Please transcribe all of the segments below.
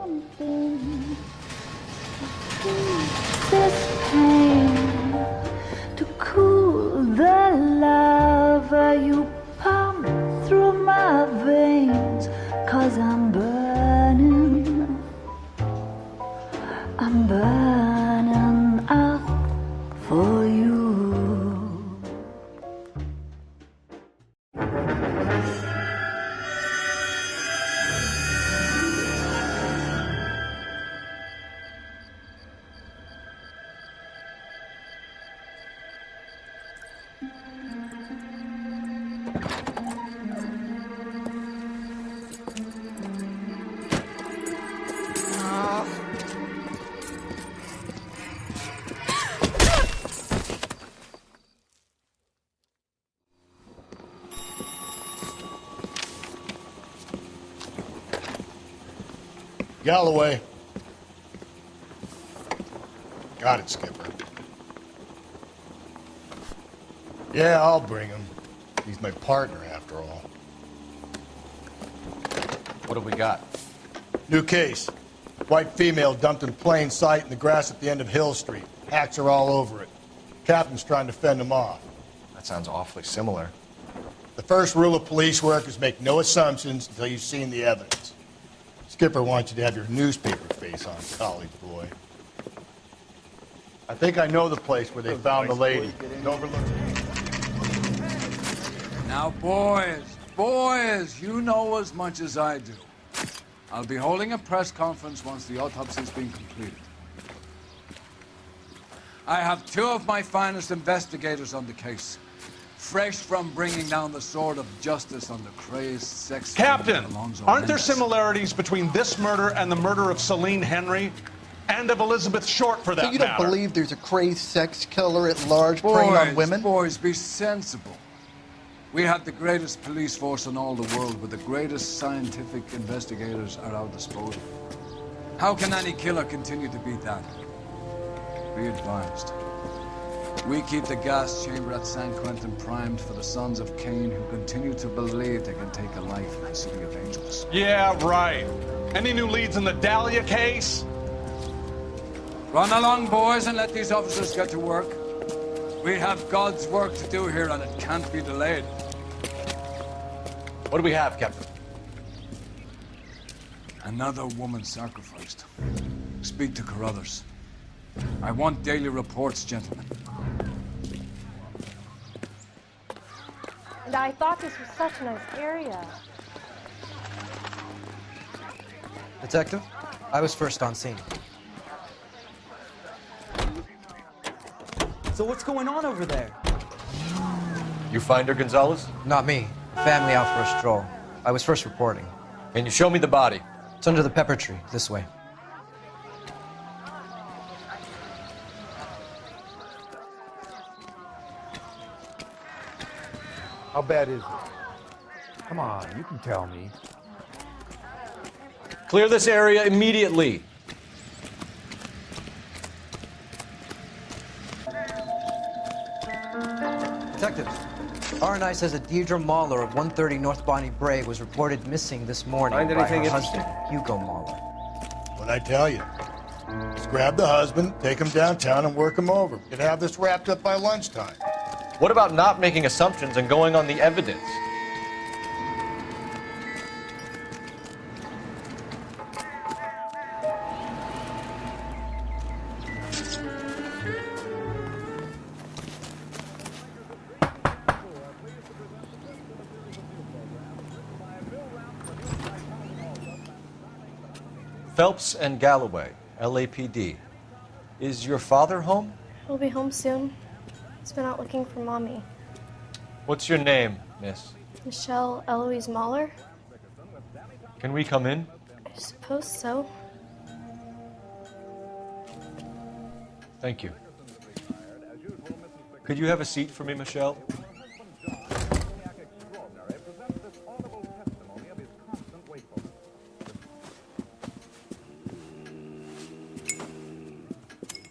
something this pain to cool the lava you pump through my veins, 'cause I'm burning up for you. Galloway. Got it, Skipper. Yeah, I'll bring him. He's my partner, after all. What have we got? New case. White female dumped in plain sight in the grass at the end of Hill Street. Hacks are all over it. Captain's trying to fend him off. That sounds awfully similar. The first rule of police work is make no assumptions until you've seen the evidence. Skipper wants you to have your newspaper face on, college boy. I think I know the place where they found the lady. It overlooks. Now, boys, you know as much as I do. I'll be holding a press conference once the autopsy's been completed. I have two of my finest investigators on the case, fresh from bringing down the sword of justice on the crazed sex... Captain, aren't there similarities between this murder and the murder of Celine Henry and of Elizabeth Short, for that matter? So you don't believe there's a crazed sex killer at large preying on women? Boys, be sensible. We have the greatest police force in all the world, with the greatest scientific investigators at our disposal. How can any killer continue to beat that? Be advised. We keep the gas chamber at San Quentin primed for the sons of Cain who continue to believe they can take a life in the city of angels. Yeah, right. Any new leads in the Dahlia case? Run along, boys, and let these officers get to work. We have God's work to do here, and it can't be delayed. What do we have, Captain? Another woman sacrificed. Speak to Carruthers. I want daily reports, gentlemen. And I thought this was such a nice area. Detective, I was first on scene. So what's going on over there? You find her, Gonzalez? Not me. Family out for a stroll. I was first reporting. Can you show me the body? It's under the pepper tree, this way. How bad is it? Come on, you can tell me. Clear this area immediately. Detectives, R&I says that Deirdre Mahler of 130 North Bonnie Bray was reported missing this morning Find by anything her interesting? husband, Hugo Mahler. What'd I tell you? Just grab the husband, take him downtown, and work him over. Could have this wrapped up by lunchtime. What about not making assumptions and going on the evidence? Phelps and Galloway, LAPD. Is your father home? He'll be home soon. He's been out looking for Mommy. What's your name, miss? Michelle Eloise Mahler? Can we come in? I suppose so. Thank you. Could you have a seat for me, Michelle?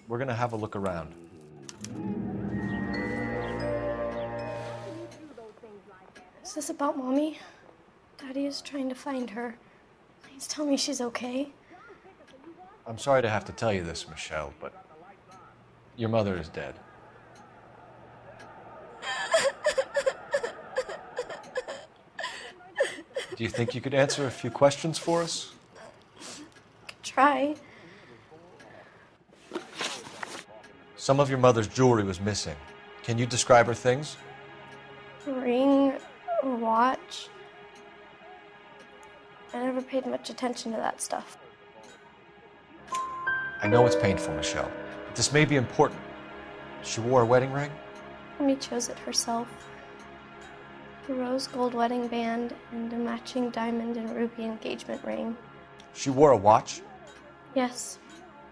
We're gonna have a look around. Is this about Mommy? Daddy is trying to find her. Please tell me she's okay. I'm sorry to have to tell you this, Michelle, but your mother is dead. Do you think you could answer a few questions for us? Try. Some of your mother's jewelry was missing. Can you describe her things? A ring, a watch. I never paid much attention to that stuff. I know it's painful, Michelle, but this may be important. She wore a wedding ring? Mommy chose it herself. A rose gold wedding band and a matching diamond and ruby engagement ring. She wore a watch? Yes,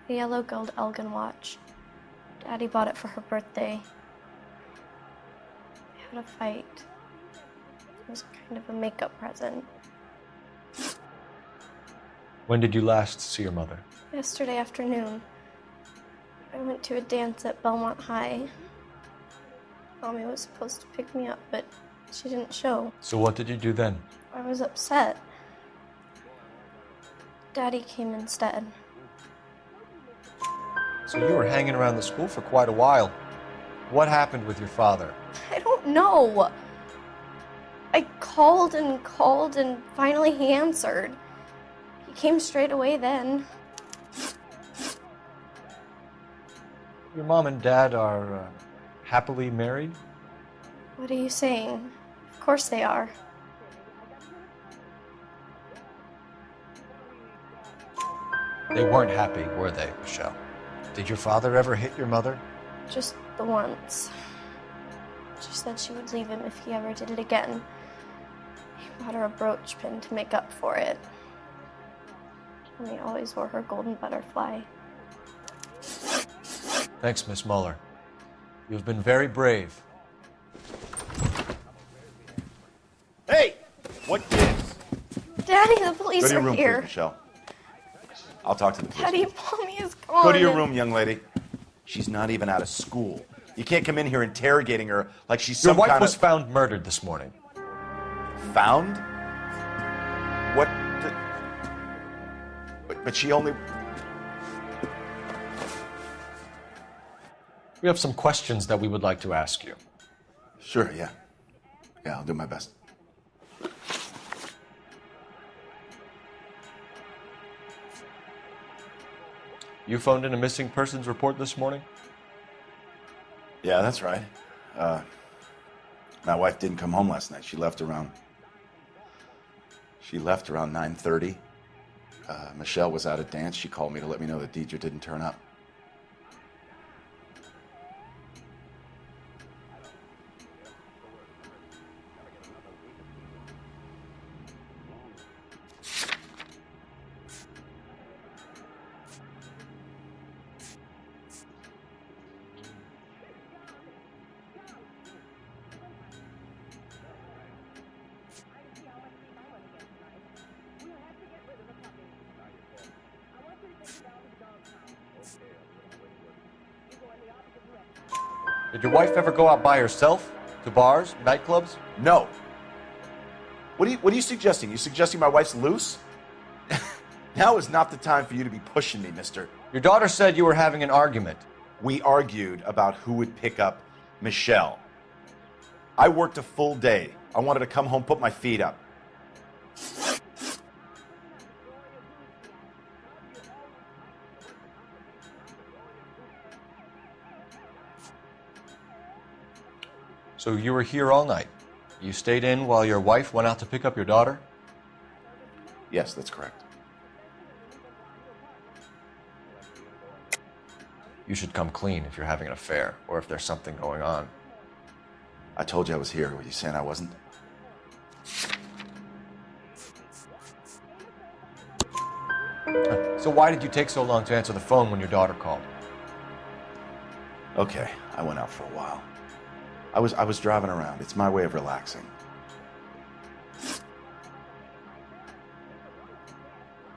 a yellow gold Elgin watch. Daddy bought it for her birthday. We had a fight. It was kind of a makeup present. When did you last see your mother? Yesterday afternoon, I went to a dance at Belmont High. Mommy was supposed to pick me up, but she didn't show. So what did you do then? I was upset. Daddy came instead. So you were hanging around the school for quite a while. What happened with your father? I don't know. I called and finally he answered. He came straight away then. Your mom and dad are happily married? What are you saying? Of course they are. They weren't happy, were they, Michelle? Did your father ever hit your mother? Just the once. She said she would leave him if he ever did it again. He bought her a brooch pin to make up for it. And he always wore her golden butterfly. Thanks, Miss Muller. You've been very brave. Hey! What gives? Daddy, the police Go to your are room, here. please, Michelle. I'll talk to the police. Daddy, Mommy is gone. Go to your room, young lady. She's not even out of school. You can't come in here interrogating her like she's Your some wife kind was of... found murdered this morning. Found? What? But she only... We have some questions that we would like to ask you. Sure, yeah. Yeah, I'll do my best. You phoned in a missing persons report this morning? Yeah, that's right. My wife didn't come home last night. She left around 9:30. Michelle was out at dance. She called me to let me know that Deidre didn't turn up. Did your wife ever go out by herself? To bars, nightclubs? No. What are you suggesting? You suggesting my wife's loose? Now is not the time for you to be pushing me, mister. Your daughter said you were having an argument. We argued about who would pick up Michelle. I worked a full day. I wanted to come home, put my feet up. So you were here all night. You stayed in while your wife went out to pick up your daughter? Yes, that's correct. You should come clean if you're having an affair or if there's something going on. I told you I was here. Were you saying I wasn't? So why did you take so long to answer the phone when your daughter called? Okay, I went out for a while. I was driving around. It's my way of relaxing.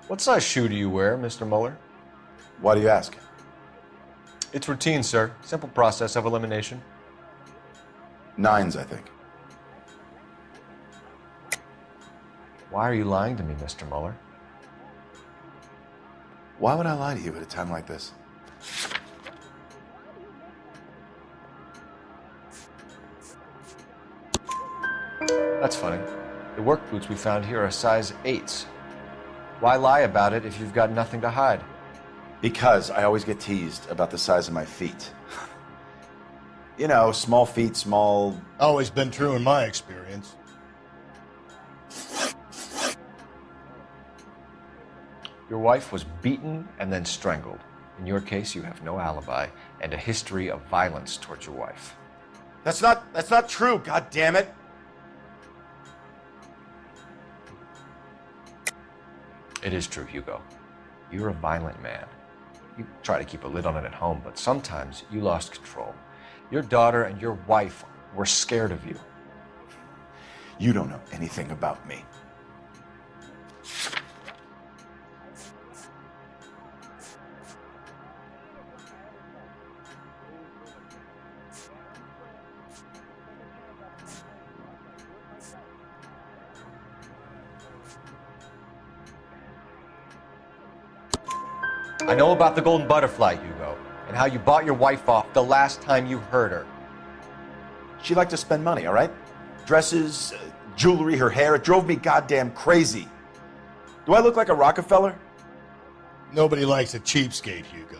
What size shoe do you wear, Mr. Muller? Why do you ask? It's routine, sir. Simple process of elimination. 9s, I think. Why are you lying to me, Mr. Muller? Why would I lie to you at a time like this? That's funny. The work boots we found here are size 8s. Why lie about it if you've got nothing to hide? Because I always get teased about the size of my feet. You know, small feet, small... Always been true in my experience. Your wife was beaten and then strangled. In your case, you have no alibi and a history of violence towards your wife. That's not true, God damn it. It is true, Hugo. You're a violent man. You try to keep a lid on it at home, but sometimes you lost control. Your daughter and your wife were scared of you. You don't know anything about me. I know about the golden butterfly, Hugo, and how you bought your wife off the last time you heard her. She liked to spend money, all right? Dresses, jewelry, her hair. It drove me goddamn crazy. Do I look like a Rockefeller? Nobody likes a cheapskate, Hugo.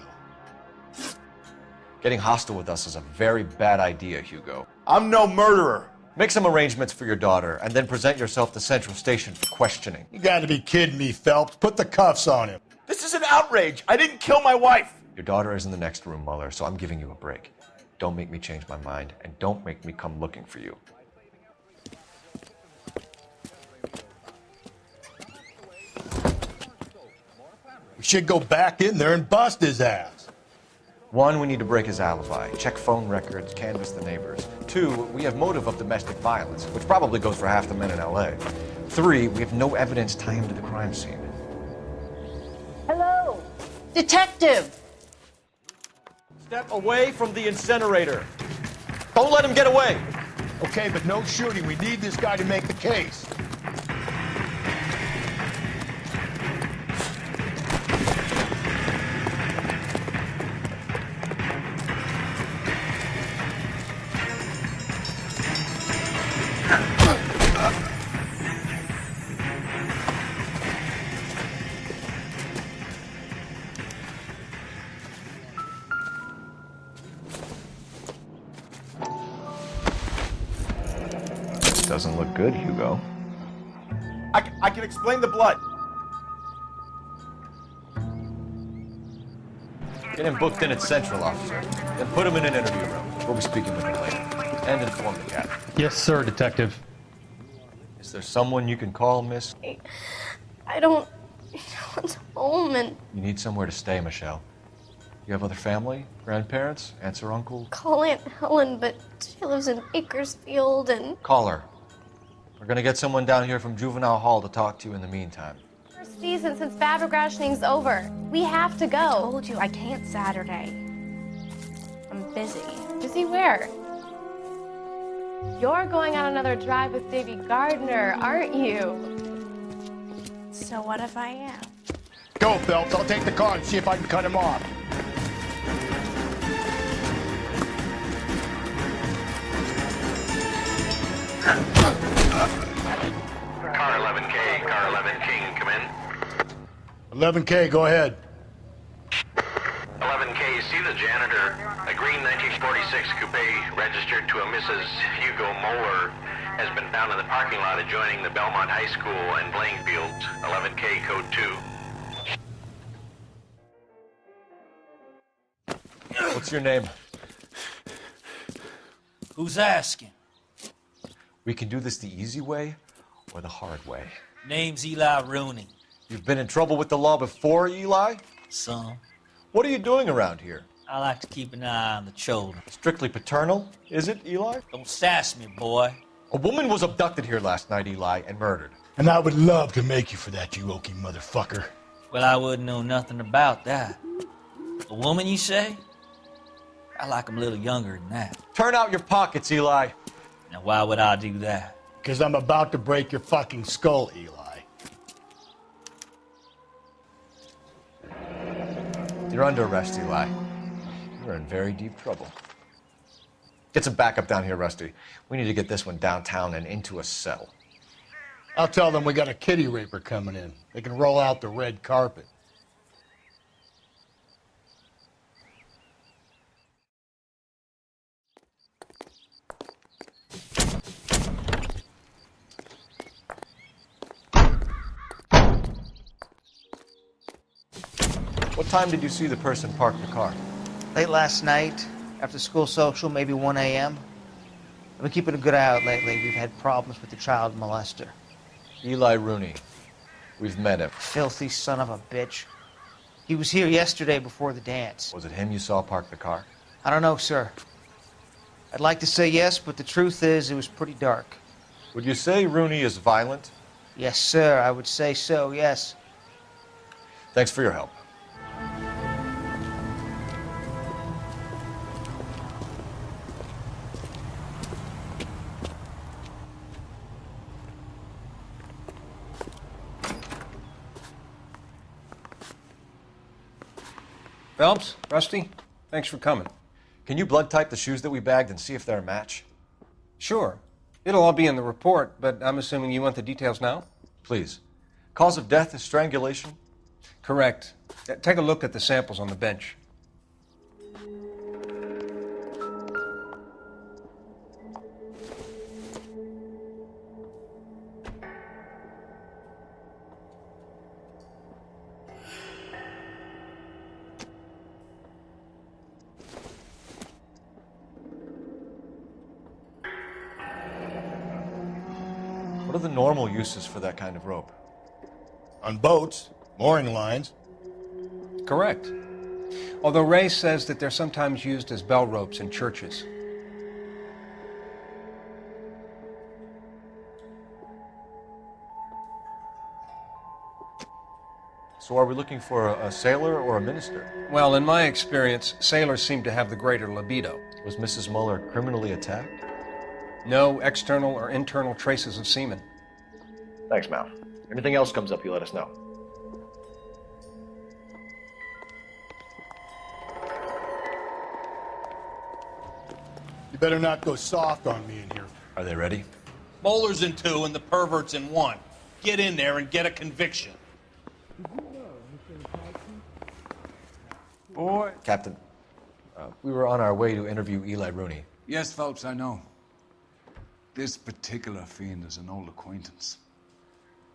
Getting hostile with us is a very bad idea, Hugo. I'm no murderer. Make some arrangements for your daughter, and then present yourself to Central Station for questioning. You gotta be kidding me, Phelps. Put the cuffs on him. This is an outrage. I didn't kill my wife. Your daughter is in the next room, Mueller, so I'm giving you a break. Don't make me change my mind, and don't make me come looking for you. We should go back in there and bust his ass. 1, we need to break his alibi. Check phone records, canvass the neighbors. 2, we have motive of domestic violence, which probably goes for half the men in L.A. 3, we have no evidence tying him to the crime scene. Hello? Detective! Step away from the incinerator. Don't let him get away. Okay, but no shooting. We need this guy to make the case. Doesn't look good, Hugo. I can explain the blood. Get him booked in at Central, officer. Then put him in an interview room. We'll be speaking with him later. And inform the captain. Yes, sir, Detective. Is there someone you can call, miss? I don't want home and You need somewhere to stay, Michelle. You have other family? Grandparents? Aunts or uncles? call Aunt Helen, but she lives in Bakersfield and Call her. We're gonna get someone down here from Juvenile Hall to talk to you in the meantime. First season since Fabric Rationing's over. We have to go. I told you I can't Saturday. I'm busy. Busy where? You're going on another drive with Davy Gardner, aren't you? So what if I am? Go, Phelps. I'll take the car and see if I can cut him off. Car 11K, car 11 King, come in. 11K, go ahead. 11K, see the janitor. A green 1946 coupe registered to a Mrs. Hugo Moeller has been found in the parking lot adjoining the Belmont High School and playing fields. 11K, code 2. What's your name? Who's asking? We can do this the easy way or the hard way. Name's Eli Rooney. You've been in trouble with the law before, Eli? Some. What are you doing around here? I like to keep an eye on the children. Strictly paternal, is it, Eli? Don't sass me, boy. A woman was abducted here last night, Eli, and murdered. And I would love to make you for that, you oaky motherfucker. Well, I wouldn't know nothing about that. A woman, you say? I like 'em a little younger than that. Turn out your pockets, Eli. Now, why would I do that? Because I'm about to break your fucking skull, Eli. You're under arrest, Eli. You're in very deep trouble. Get some backup down here, Rusty. We need to get this one downtown and into a cell. I'll tell them we got a kitty raper coming in. They can roll out the red carpet. What time did you see the person park the car? Late last night, after school social, maybe 1 a.m. I've been keeping a good eye out lately. We've had problems with the child molester. Eli Rooney. We've met him. Filthy son of a bitch. He was here yesterday before the dance. Was it him you saw park the car? I don't know, sir. I'd like to say yes, but the truth is it was pretty dark. Would you say Rooney is violent? Yes, sir. I would say so, yes. Thanks for your help. Phelps, Rusty, thanks for coming. Can you blood type the shoes that we bagged and see if they're a match? Sure. It'll all be in the report, but I'm assuming you want the details now? Please. Cause of death is strangulation? Correct. Take a look at the samples on the bench. What are the normal uses for that kind of rope? On boats, mooring lines. Correct. Although Ray says that they're sometimes used as bell ropes in churches. So are we looking for a sailor or a minister? Well, in my experience, sailors seem to have the greater libido. Was Mrs. Muller criminally attacked? No external or internal traces of semen. Thanks, Mal. Anything else comes up, you let us know. You better not go soft on me in here. Are they ready? Muller's in 2 and the pervert's in 1. Get in there and get a conviction. Boy. Captain, we were on our way to interview Eli Rooney. Yes, Phelps, I know. This particular fiend is an old acquaintance.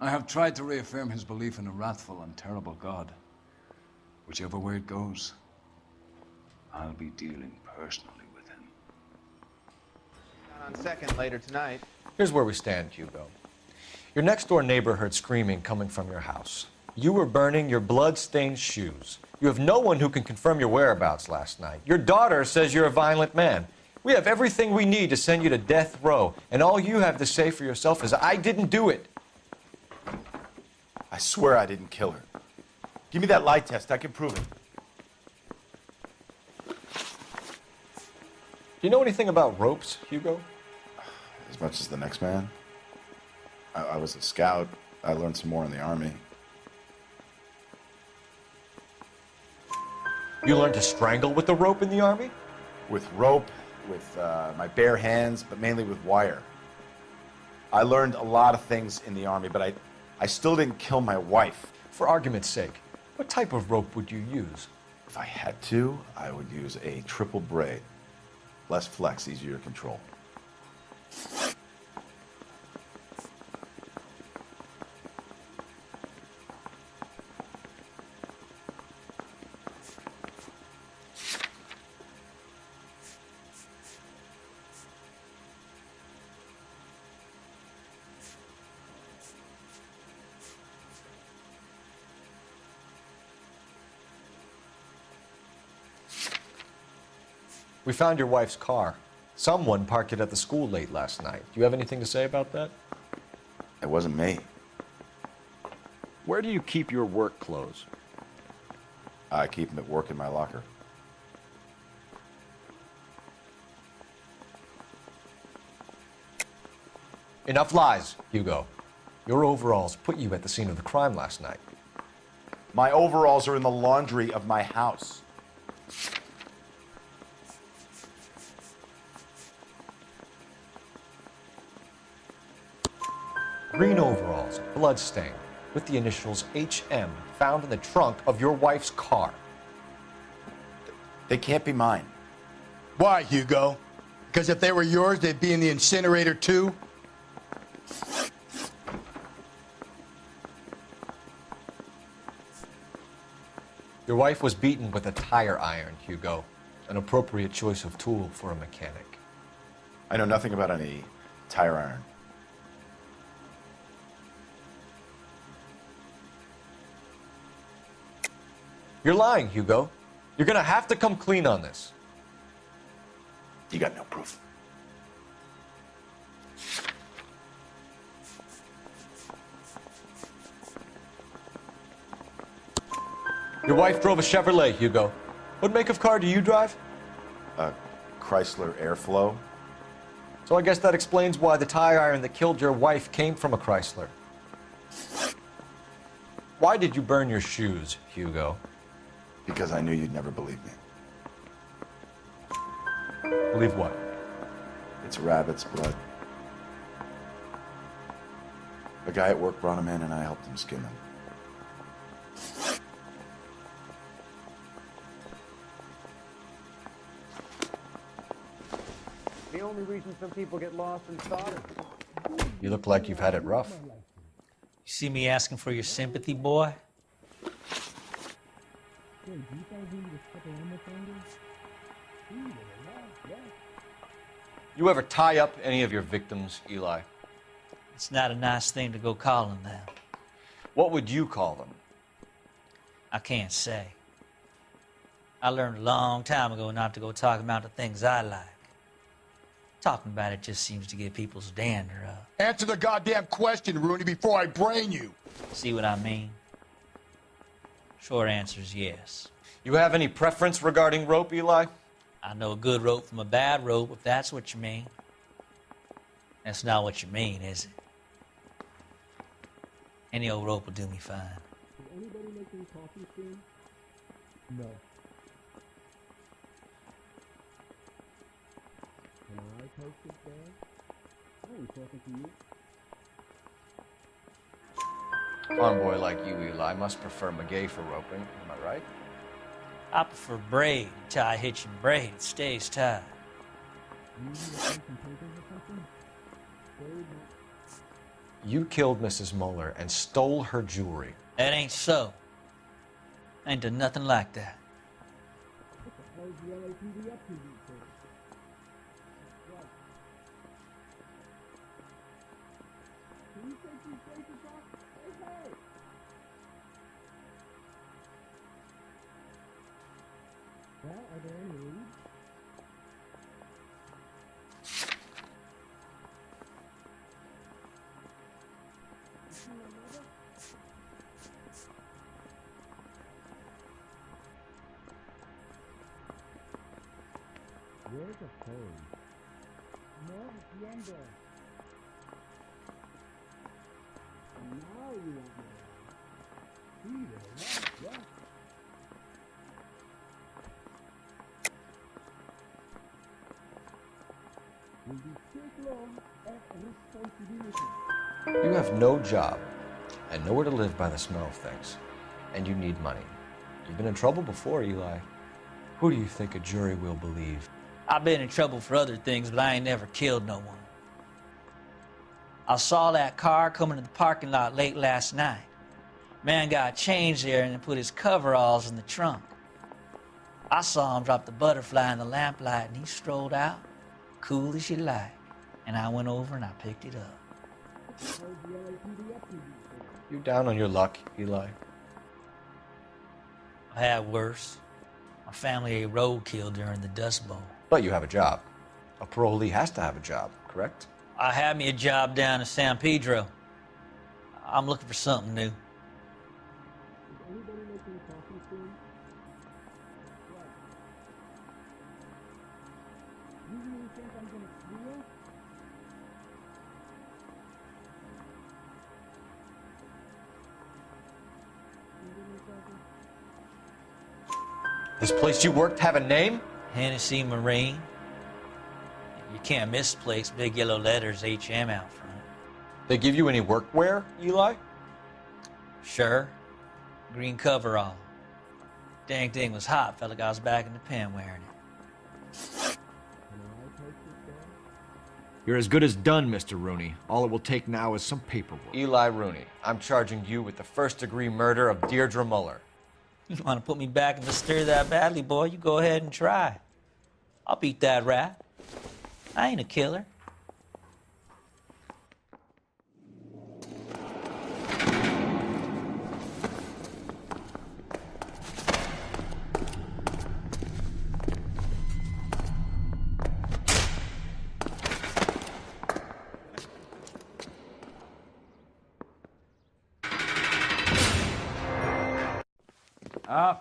I have tried to reaffirm his belief in a wrathful and terrible God. Whichever way it goes, I'll be dealing personally with him. On 2nd later tonight. Here's where we stand, Hugo. Your next-door neighbor heard screaming coming from your house. You were burning your blood-stained shoes. You have no one who can confirm your whereabouts last night. Your daughter says you're a violent man. We have everything we need to send you to death row, and all you have to say for yourself is, I didn't do it. I swear I didn't kill her. Give me that lie test. I can prove it. Do you know anything about ropes, Hugo? As much as the next man. I was a scout. I learned some more in the Army. You learned to strangle with the rope in the Army? With rope, with my bare hands, but mainly with wire. I learned a lot of things in the Army, but I still didn't kill my wife. For argument's sake, what type of rope would you use? If I had to, I would use a triple braid. Less flex, easier to control. We found your wife's car. Someone parked it at the school late last night. Do you have anything to say about that? It wasn't me. Where do you keep your work clothes? I keep them at work in my locker. Enough lies, Hugo. Your overalls put you at the scene of the crime last night. My overalls are in the laundry of my house. Green overalls, bloodstained, with the initials HM found in the trunk of your wife's car. They can't be mine. Why, Hugo? Because if they were yours, they'd be in the incinerator too? Your wife was beaten with a tire iron, Hugo. An appropriate choice of tool for a mechanic. I know nothing about any tire iron. You're lying, Hugo. You're gonna have to come clean on this. You got no proof. Your wife drove a Chevrolet, Hugo. What make of car do you drive? A Chrysler Airflow. So I guess that explains why the tire iron that killed your wife came from a Chrysler. Why did you burn your shoes, Hugo? Because I knew you'd never believe me. Believe what? It's rabbit's blood. A guy at work brought them in and I helped him skin them. The only reason some people get lost in thought is... You look like you've had it rough. You see me asking for your sympathy, boy? You ever tie up any of your victims, Eli? It's not a nice thing to go calling them. What would you call them? I can't say. I learned a long time ago not to go talking about the things I like. Talking about it just seems to get people's dander up. Answer the goddamn question, Rooney, before I brain you. See what I mean? Short answer is yes. You have any preference regarding rope, Eli? I know a good rope from a bad rope, if that's what you mean. That's not what you mean, is it? Any old rope will do me fine. Is anybody making coffee soon? No. Can I post this bag? I ain't talking to you. Convoy like you, Eli, must prefer McGay for roping. Am I right? I prefer braid. Tie hitch and braid. It stays tied. You killed Mrs. Muller and stole her jewelry. That ain't so. I ain't done nothing like that. What the hell is the LAPD up to these days? Can you take these places off? Hey! Well, are there any leads? Where's the phone? No, entiendo. Now you want me. Sí, de verdad, ya. You have no job and nowhere to live by the smell of things. And you need money. You've been in trouble before, Eli. Who do you think a jury will believe? I've been in trouble for other things, but I ain't never killed no one. I saw that car coming to the parking lot late last night. Man got changed there and put his coveralls in the trunk. I saw him drop the butterfly in the lamplight and he strolled out, cool as you like. And I went over and I picked it up. You down on your luck, Eli? I had worse. My family ate roadkill during the Dust Bowl. But you have a job. A parolee has to have a job, correct? I had me a job down in San Pedro. I'm looking for something new. Anybody making coffee soon? Right. You really think I'm gonna squeal? You really talking This place you worked have a name? Hennessy Marine. You can't miss the place. Big yellow letters, HM out front. They give you any workwear, Eli? Sure. Green coverall. Dang thing was hot. Felt like I was back in the pen wearing it. You're as good as done, Mr. Rooney. All it will take now is some paperwork. Eli Rooney, I'm charging you with the first-degree murder of Deirdre Muller. You want to put me back in the stir that badly, boy? You go ahead and try. I'll beat that rap. I ain't a killer.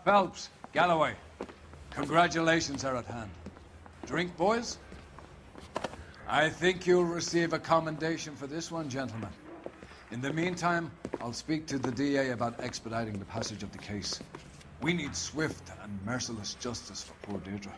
Phelps, Galloway, congratulations are at hand. Drink, boys? I think you'll receive a commendation for this one, gentlemen. In the meantime, I'll speak to the DA about expediting the passage of the case. We need swift and merciless justice for poor Deirdre.